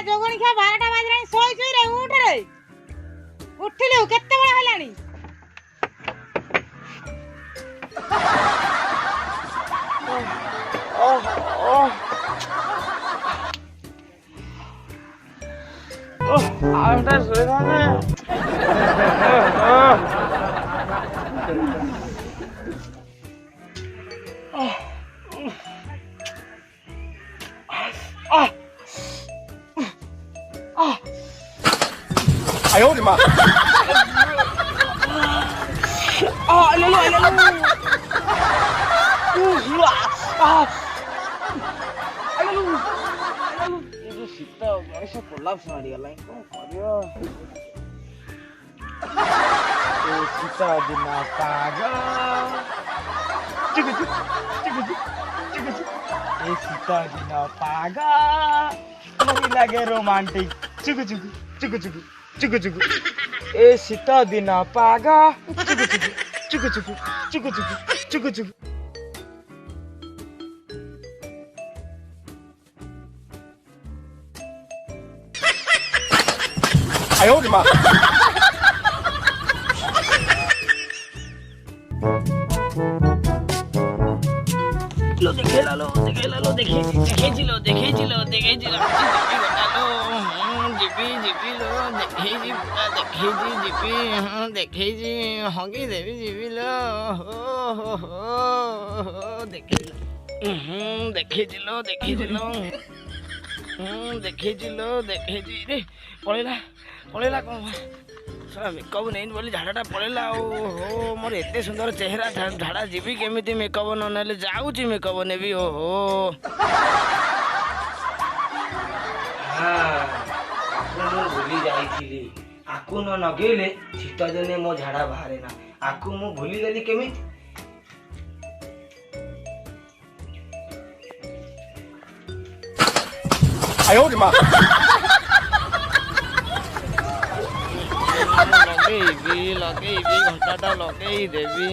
जोगणी खा 12टा बाजरानी सोई सोई रे उठ रे उठिलु केते बेला हेलानी आउटा सोइरा ने哎呦我的妈！ ଶୀତ ମଣିଷ କୋଲାପ୍ସ ମାରିଗଲାଣି କଣ କରିବ ଶୀତ ଦିନ ପାଗ ଏ ଶୀତ ଦିନ ପାଗ ଲାଗେ ରୋମାଣ୍ଟିକ ଚୁକୁ ଚୁକୁ ଚୁକୁ ଚୁକୁ ଚୁକୁ ଚୁକୁ ଏ ଶୀତ ଦିନ ପାଗ ଚୁକୁ ଚୁକୁ ଚୁକୁ ଚୁକୁ ଚୁକୁ ଚୁକୁ ଚୁକୁ ଚୁକୁ 哎呦我的妈！ पळेला कौन मेकअप नहीं बोली झाड़ा पड़ेगा मोर एत सुंदर चेहरा झाड़ा जीवी केमी मेकअप न ना जाऊँगी मेकअप नेबी ओहो भूली जाइली आकु न नगेले शीत दिने मो झाड़ा बाहरे ना आकु मु भूली गली केमी哎呦我的妈！ लगेबी घंटाटा लगेदेवी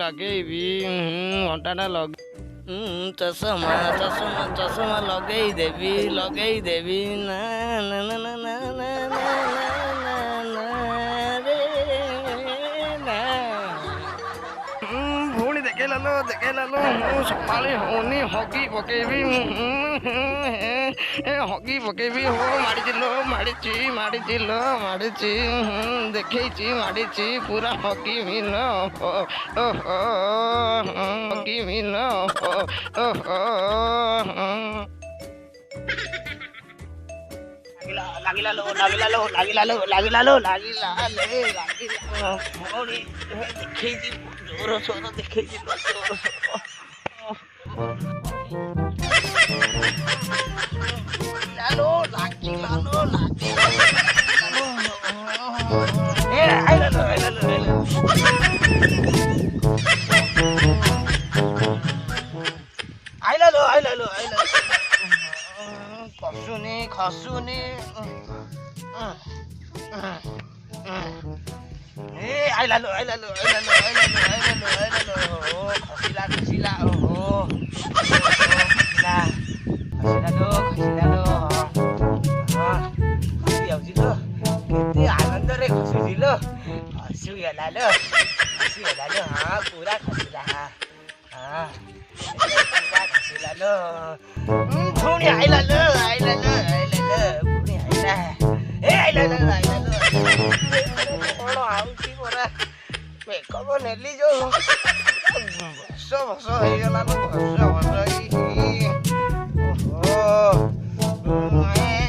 लगेबी घंटाटा लगे चश्मा चश्मा चश्मा लगेदेवी ना ना ना ना ना ना ना रे ना भूणी देखे लो सकाले होनी हगी पकेबी हगी पकेबी हो माड़ी देखी माड़ी पूरा हगी मिल हगी मिल जोर सोर देखे खसुनी आइला लो खसिला ओहो खसी आनंद रे खसुजिलो हसुगला लो हाँ पूरा खसिला हाँ खसिला लो भूणी आइला लो भूणी आइला कौन आउची परा मेकअप नेली जो भस होगला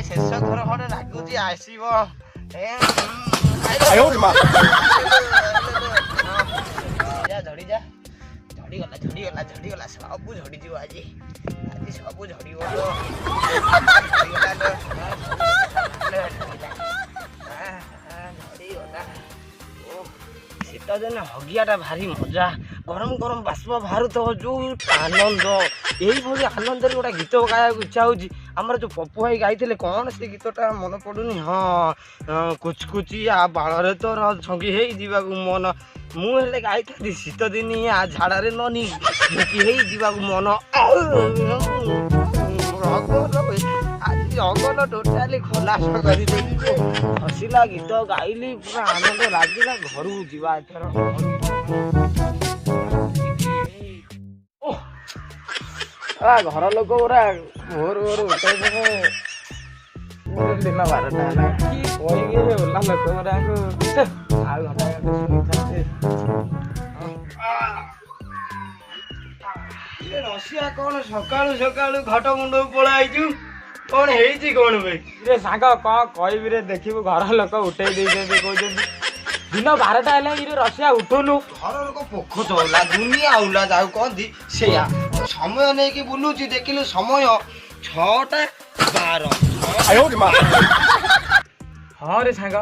शेष थर खंडे लगुच आसब 哎呦我的妈！ झड़ीगला सब झड़ी जीव आज सब झड़ी शीत दिन हगियाटा भारी मजा गरम गरम बाष्प बाहर तो जो आनंद यही आनंद गोटे गीत गाया इच्छा होची आमर जो पप्पू भाई गाई कौन से गीतटा मन पड़ुनी हाँ कुचकुचिया बाड़े तोर छंगी हो मन मुझे गाई थी शीत दिन झाड़े ननी झुकी हो मन आज ଜଙ୍ଗଲ ଟୋଟାଲି ଖୋଲାସ କରିଦେଲି। ହସିଲା ଗୀତ ଗାଇଲି ପୁରା ଆନନ୍ଦ ଲାଗିଲା। ଘରକୁ ଯିବା ଏଥର। ଘର ଲୋକ ପୁରା ଭୋରୁ ଭୋରୁ ଉଠେଇଦେବେ। ଦିନ 12ଟା ହେଲା କି କହିବି ଓଲା ଲୋକ ଗୁଡାକୁ ଆଉ ଘଣ୍ଟା ଶୋଇଥାନ୍ତେ। ରସିଆ କଣ ସକାଳୁ ସକାଳୁ ଘଟ ମୁଣ୍ଡକୁ ପଳାଇଛୁ? କଣ ହେଇଛି କଣ ଭାଇ? ରେ ସାଙ୍ଗ କଣ କହିବି ରେ, ଦେଖିବୁ ଘର ଲୋକ ଉଠେଇ ଦେଇଛନ୍ତି, କହୁଛନ୍ତି ଦିନ 12ଟା ହେଲା ଇରେ ରସିଆ ଉଠୁନୁ। ଘର ଲୋକ ପୋଖ ଚଉଲା ଦୁନିଆ ଉଲା ଯାଉ କହନ୍ତି ସେଇଆ। ସମୟ ନେଇକି ବୁଲୁଛି, ଦେଖିଲୁ ସମୟ 6ଟା 12। 哎呦我的妈！ ହଁ ରେ ସାଙ୍ଗ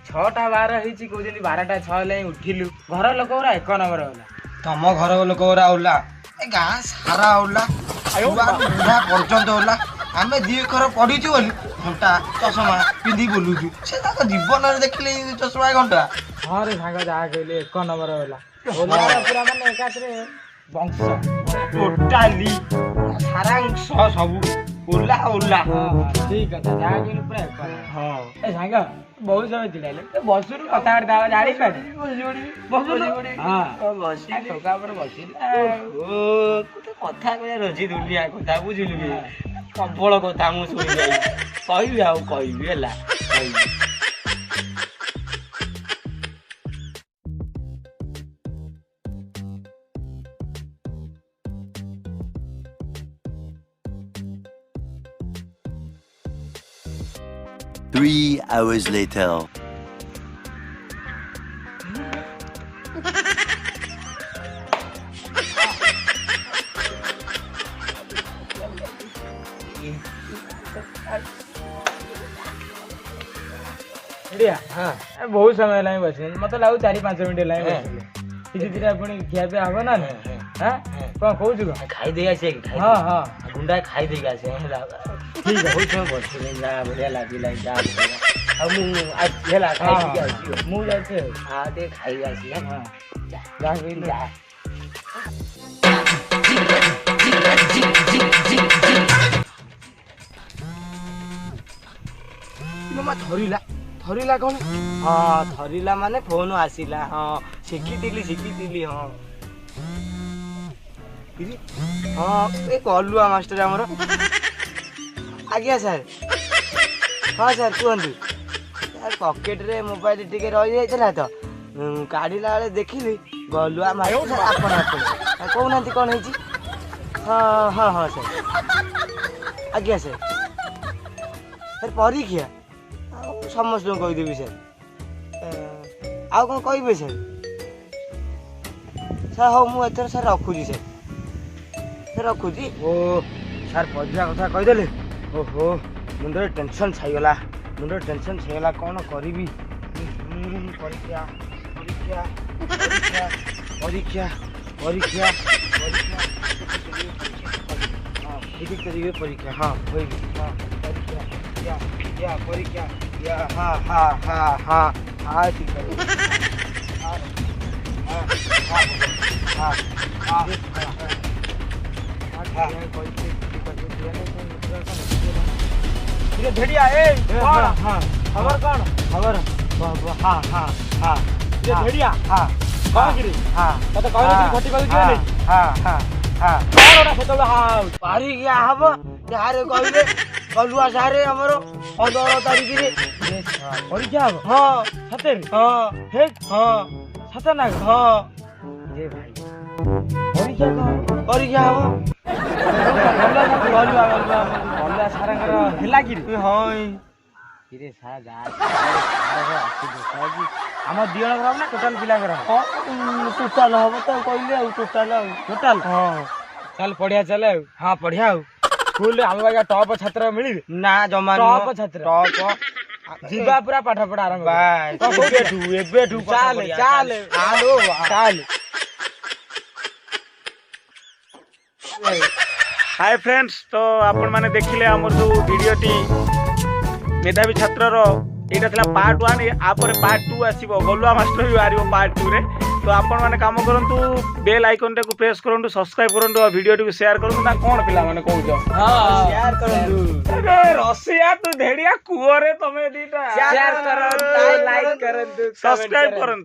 6ଟା 12 ହେଇଛି, କହୁଛନ୍ତି 12ଟା 6 ହେଲେ ହିଁ ଉଠିଲୁ। ଘର ଲୋକ ପୁରା 1 ନମ୍ବର ହେଲା। ତମ ଘର ଲୋକ ଗୁରା ଉଲା, ଏ ଗାଁ ସାରା ଉଲା, ବୁଢା ପର୍ଯ୍ୟନ୍ତ ଉଲା। ଆମେ 2 ଏକର ପଢିଛୁ ବୋଲି ଘଣ୍ଟା ଚଷମା ପିନ୍ଧି ବୁଲୁଛୁ। ସେ ତାଙ୍କ ଜୀବନରେ ଦେଖିଲେ ଚଷମା ଘଣ୍ଟା। ହଁ ରେ ସାଙ୍ଗ ଯାହା କହିଲେ 1 ନମ୍ବର ହେଲା। ଓଲାର ପୁରା ମାନେ ଏକାଥରେ ବଂଶ ଟୋଟାଲି ସାରାଂଶ ସବୁ ଉଲା ଉଲା। ଠିକ କଥା ଯାହା କହିଲେ ପୁରା 1 ନମ୍ବର। ହଁ ଏ ସାଙ୍ଗ ବହୁତ ସମୟ ଚିଡାଇଲେ ବସୁରୁ କଥାବାର୍ତ୍ତା ହବା ଜାଣିପାରେ। ଟୋକା ଉପରେ ବସିଲି କଥା କହିବା ରୋଜି ଦୁନିଆ କଥା ବୁଝିଲୁ କି? ପ୍ରବଳ କଥା ମୁଁ ଶୁଣି ଯାଇଛି। କହିବି ଆଉ କହିବି ହେଲା କହିବି। Three hours later. हाँ बहुत समय है बस मत लगू 4-5 मिनट है धीरे धीरे पुणी खिया पिया हम ना हाँ कौन कौन ଖାଇ ଦେଇ ଆସେ हाँ हाँ ଗୁଣ୍ଡା ଖାଇ ଦେଇକି ଆସେ ହେଲା। ठीक है ବହୁତ ସମୟ ବସିଲେ ଯା ବଢିଆ ଲାଗିଲା ଯା ଆଉ ମୁଁ ହେଲା ଖାଇକି ଆସିବ। मुँह जाते ଆଉ ଟିକେ ଖାଇକି ଆସିଲା। हाँ जा ଯା ଧରିଲା ଧରିଲା କଣ? ହଁ ଧରିଲା ମାନେ ଫୋନ ଆସିଲା। ହଁ ଶିଖିଥିଲି ହଁ ହଁ ଏ କଲୁଆ ମାଷ୍ଟର ଆମର। ଆଜ୍ଞା ସାର୍। ହଁ ସାର୍ କୁହନ୍ତୁ। ସାର୍ ପକେଟରେ ମୋବାଇଲ ଟିକେ ରହିଯାଇଥିଲା ତ କାଢିଲା ବେଳେ ଦେଖିଲି ଗଲୁଆ ମାଷ୍ଟର। ଆପଣ କହୁନାହାନ୍ତି କଣ ହେଇଛି? ହଁ ହଁ ହଁ ସାର୍ ଆଜ୍ଞା ସାର୍। ସାର୍ ପରୀକ୍ଷା ଆଉ ସମସ୍ତଙ୍କୁ କହିଦେବି ସାର୍। ଆଉ କଣ କହିବେ ସାର୍? ସାର୍ ହଉ ମୁଁ ଏଥର ସାର୍ ରଖୁଛି ସାର୍। ସାର୍ ରଖୁଛି। ଓ ସାର୍ ପରୀକ୍ଷା କଥା କହିଦେଲେ। ଓହୋ ମୁଣ୍ଡରେ ଟେନସନ୍ ଛାଇଗଲା। କ'ଣ କରିବି? ପରୀକ୍ଷା ପରୀକ୍ଷା ପରୀକ୍ଷା ପରୀକ୍ଷା ପରୀକ୍ଷା ପରୀକ୍ଷା ହଁ ଠିକ୍ କରିବେ ପରୀକ୍ଷା। ହଁ କହିବି ହଁ ପରୀକ୍ଷା या परीक्षा या हाँ हाँ हाँ हाँ हाँ ठीक है हाँ हाँ हाँ हाँ हाँ भेड़िया ए कौन हाँ खबर कौन खबर हाँ हाँ हाँ भेड़िया हाँ कौन गिरी हाँ तो कहले घटी पाऊ हाँ हाँ हाँ हाँ कौन ओटा सेतबे हाँ पारी गया हब यारे कहले कलुआ सारे हमरो 15 तारीख रे परीक्षा हब हाँ सतेर हाँ हे हाँ सतर ना हाँ जे भाई परीक्षा कौन परीक्षा हब ଗଲା ସାରଙ୍କର ହେଲା କି ହଁ କିରେ ସାରା ଯା ଆମ ଦି ଜଣଙ୍କର ହବ ନା ଟୋଟାଲ ପିଲାଙ୍କର ଟୋଟାଲ ହବ ତ କହିଲି ଆଉ ଟୋଟାଲ ହଁ ଚାଲ ପଢିଆ ଚାଲେ ଆଉ ହଁ ପଢିଆ ଆଉ ସ୍କୁଲରେ ଆମ ବାଗା ଟପ୍ ଛାତ୍ର ମିଳିବେ ନା ଜମା ଟପ୍ ଛାତ୍ର ଟପ୍ ଯିବା ପୁରା ପାଠ ପଢା ଆରମ୍ଭ ଏବେଠୁ ଚାଲେ ଚାଲେ ଚାଲେ हाय फ्रेंड्स तो आपण माने देखिले हमर जो वीडियोटी मेधावी छात्रर एटा थला पार्ट 1 आपर पार्ट 2 आसीबो गलुआ मास्टर भी आरिबो पार्ट 2 रे तो आपण माने काम करंतु बेल आइकन टा को प्रेस करंतु सब्सक्राइब करंतु वीडियो टी को शेयर करंतु ना कोन पिला माने कहू हां शेयर करंतु ରସିଆ ତୁ ଧେଡିଆ କୂଅରେ ତମେ ଦିଟା शेयर करो लाइक करो ସବସ୍କ୍ରାଇବ କରନ୍ତୁ।